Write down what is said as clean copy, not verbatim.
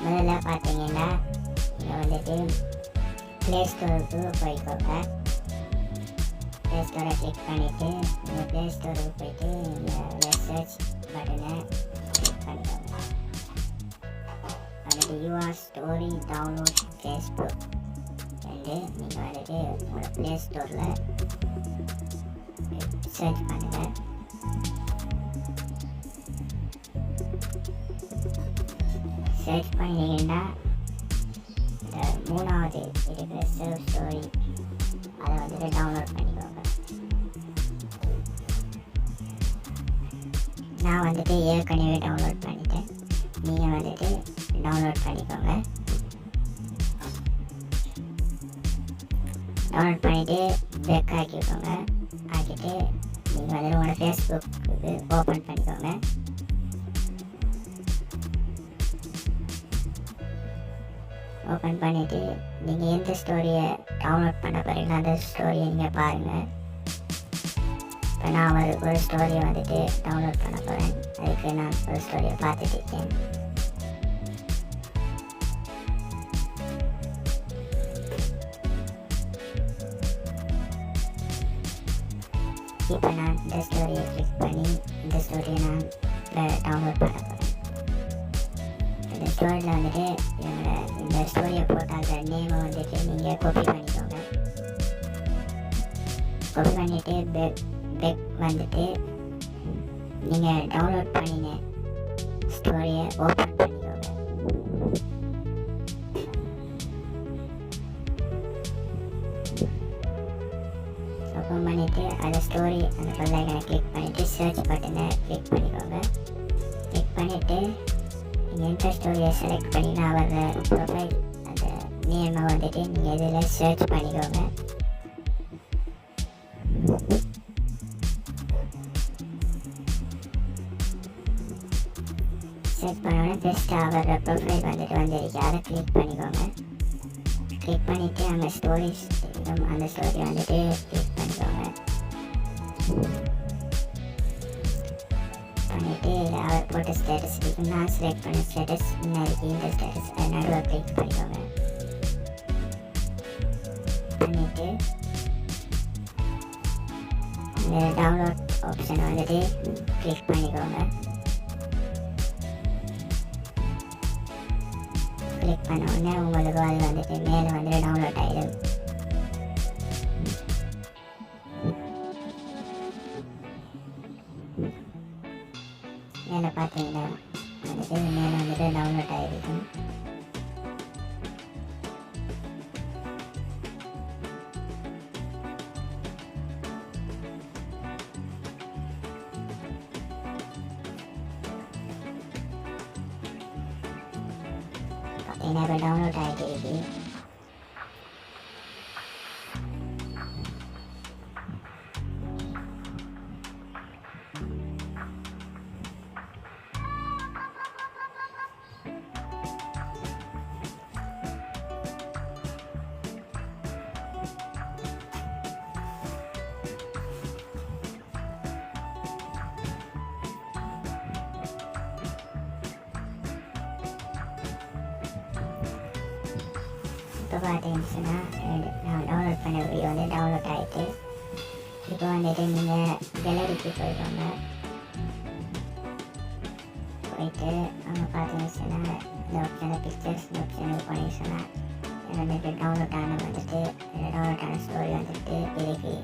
முதல்ல பார்த்தீங்கன்னா நீங்கள் வந்துட்டு ப்ளே ஸ்டோருக்கு போய்க்கோங்க. ப்ளே ஸ்டோரை கிளிக் பண்ணிவிட்டு நீங்கள் ப்ளே ஸ்டோருக்கு போய்ட்டு இந்த சர்ச் பட்டனை கிளிக் பண்ணிக்கோங்க. வந்துட்டு யூஆர் ஸ்டோரி டவுன்லோட் ஃபேஸ்புக் வந்து நீங்கள் வந்துட்டு உங்களோட ப்ளே ஸ்டோரில் சர்ச் பண்ணுங்கள். சர்ச் பண்ணிங்கன்னா இந்த 3வது இருக்கிற சர்வ் ஸ்டோரி அதை வந்துட்டு டவுன்லோட் பண்ணிக்கோங்க. நான் வந்துட்டு ஏற்கனவே டவுன்லோட் பண்ணிட்டேன். நீங்கள் வந்துட்டு டவுன்லோட் பண்ணிக்கோங்க. டவுன்லோட் பண்ணிவிட்டு பேக் ஆக்கிக்கோங்க. ஆக்கிட்டு நீங்கள் வந்துட்டு உங்களோட ஃபேஸ்புக்கு ஓப்பன் பண்ணிக்கோங்க. ஓப்பன் பண்ணிவிட்டு நீங்கள் எந்த ஸ்டோரியை டவுன்லோட் பண்ண போகிறீங்களோ அந்த ஸ்டோரியை நீங்கள் பாருங்கள். இப்போ நான் ஒரு ஸ்டோரியை வந்துட்டு டவுன்லோட் பண்ண போகிறேன். அதுக்கு நான் ஒரு ஸ்டோரியை பார்த்துட்டு இருக்கேன். இப்போ நான் இந்த ஸ்டோரியை கிளிக் பண்ணி இந்த ஸ்டோரியை நான் டவுன்லோட் பண்ண போகிறேன். இந்த ஸ்டோரியில் வந்துட்டு இந்த ஸ்டோரியை போட்டால் நேமை வந்துட்டு நீங்கள் காப்பி பண்ணிக்கோங்க. காப்பி பண்ணிவிட்டு பேக் வந்துட்டு நீங்கள் டவுன்லோட் பண்ணின ஸ்டோரியை ஓப்பன் பண்ணிக்கோங்க. ஓப்பன் பண்ணிவிட்டு அந்த ஸ்டோரி அந்த பல்லைக்கனை கிளிக் பண்ணிவிட்டு சர்ச் பட்டனை கிளிக் பண்ணிக்கோங்க. கிளிக் பண்ணிவிட்டு நீங்கள் எந்த ஸ்டோரியை செலக்ட் பண்ணினா வர்ற ப்ரொஃபைல் அந்த நேமை வந்துட்டு நீங்கள் இதில் சர்ச் பண்ணிக்கோங்க. சர்ச் பண்ணோடனே பெஸ்ட்டாக வர்ற ப்ரொஃபைல் வந்துட்டு வந்துருக்கு. அதை கிளிக் பண்ணிக்கோங்க. கிளிக் பண்ணிவிட்டு அந்த ஸ்டோரிஸ் அந்த ஸ்டோரி வந்துட்டு கிளிக் பண்ணிக்கோங்க. பண்ணிவிட்டு அவர் போட்ட ஸ்டேட்டஸ் இருக்குது. நான் செலக்ட் பண்ண ஸ்டேட்டஸ் இன்னும் இருக்குது. இந்த ஸ்டேட்டஸ் நடுவில் கிளிக் பண்ணிக்கோங்க. பண்ணிவிட்டு இந்த டவுன்லோட் ஆப்ஷனை வந்துட்டு கிளிக் பண்ணிக்கோங்க. கிளிக் பண்ண உடனே உங்களுக்கு அது வந்துட்டு மேலே வந்துட்டு டவுன்லோட் ஆகிடும். மேலே பார்த்தீங்கன்னா வந்துட்டு மேலே வந்துட்டு டவுன்லோட் ஆகிருக்கும். பார்த்தீங்கன்னா இப்போ டவுன்லோட் ஆகிட்டு இருக்கு. இப்போ பார்த்தீங்கன்னா நான் டவுன்லோட் பண்ண வீடியோ வந்து டவுன்லோட் ஆகிட்டு இப்போ வந்துட்டு நீங்கள் கேலரிக்கு போய்க்கோங்க. போயிட்டு அங்கே பார்த்தீங்கன்னா இந்த ஆப்ஷனை பிக்சர்ஸ் இந்த ஆப்ஷனுக்கு போனீங்கன்னா வந்துட்டு டவுன்லோட் ஆன வந்துட்டு டவுன்லோட் ஆன ஸ்டோரி வந்துட்டு இருக்குது.